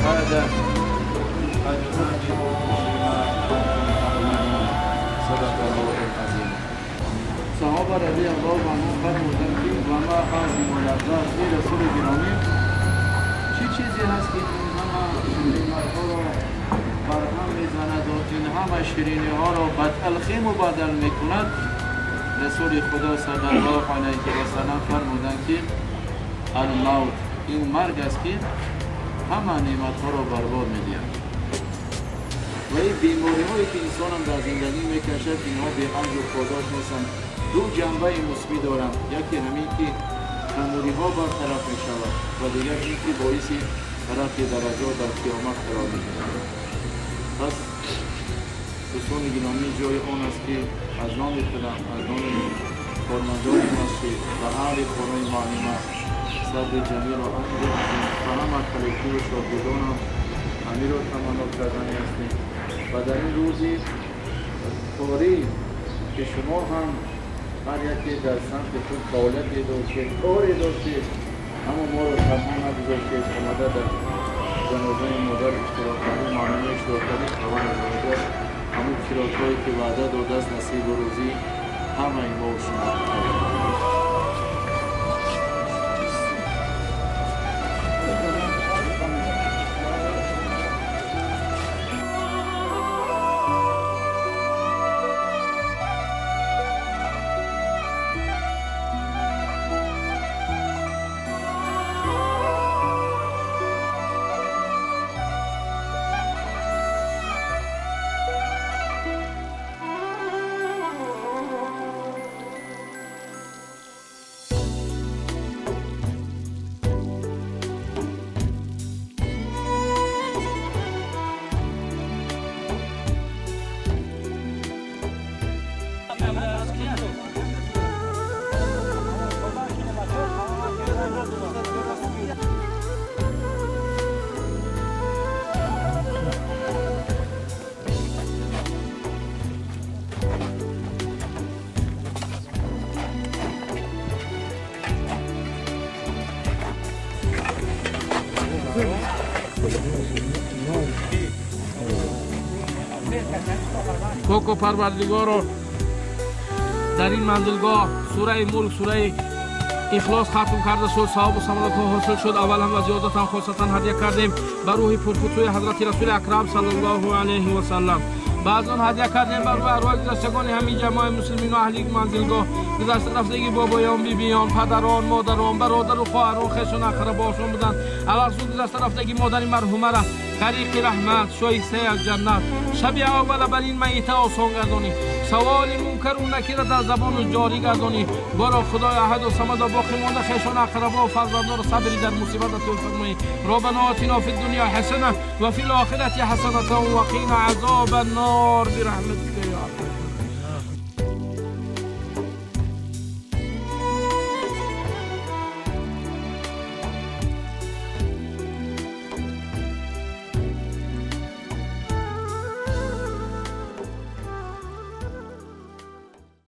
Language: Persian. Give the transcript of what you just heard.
بعد قد أهدئوا بما كنتم تعملون صدق الله العظيم. صحابه رضی الله عنهم فرمودند که و ما هذه اللذات ای رسول گرامی چه چیزی هست که این همه نعمت‌ها را برهم میزند و این همه شیرینی ها را به تلخی مبدل میکند؟ رسول خدا صلی الله علیه و سلم فرمودند که الموت، این مرگ است که همه نعمت ها را برباد می‌دهد. و این بیماری هایی که انسان هم در زندگی میکشد اینها به هم و پاداش نیستند. دو جنبه مثبت دارند، یکی همین که کمبودی ها برطرف می شود و دیگر این که باعث رفع درجات در قیامت قرار می شود. پس دوستان گرامی جای آن است که از نام خودم، از نام کارمندان مسجد و اهل خانه معلمه صدر جمیل و همه کلکتیو شاگردانم امیر و تمنا کردنی هستیم و در این روزی کاری که شما هم هر یکی در سمت خود دولتی داشتید، کاری داشتید، اما ما را تنها نگذاشتید. آمده در جنازه مادر اشتراک کردید، معلومه اشتراک کردید، خبر مادر همون چراغ‌هایی که وعده داده است نصیب و روزی همه ما و شما. کوکو پروردگارو در این منزلگاه سوره ملک، سوره اخلاص ختم کرده شد، ثواب و ثمرات ها حاصل شد. اول هم و زیادت هم خاصتا هدیه کردیم به روح پرفتوی حضرت رسول اکرم صلی الله علیه و سلم. بعض آن هدیه کردیم بر روح ارواح گذشتگان همین جماعت مسلمین و اهل منزلگاه، گذشته رفتگی بابایان، بیبیان، پدران، مادران، برادر و خواهران، خویش و اقرباشون بودند. البته گذشته رفتگی مادر مرحومه را طریق رحمت شایسته از جنت شب اول بر این میت آسان گردانی، سوال منکر و نکیر در زبان جاری گردانی. بارا خدای احد و صمد و باقی مانده خویشان اقربا و فرزندان صبری در مصیبت عطا فرمایی. ربنا آتنا فی الدنیا حسنه و فی الاخره حسنه و قنا عذاب النار برحمتک یا ارحم.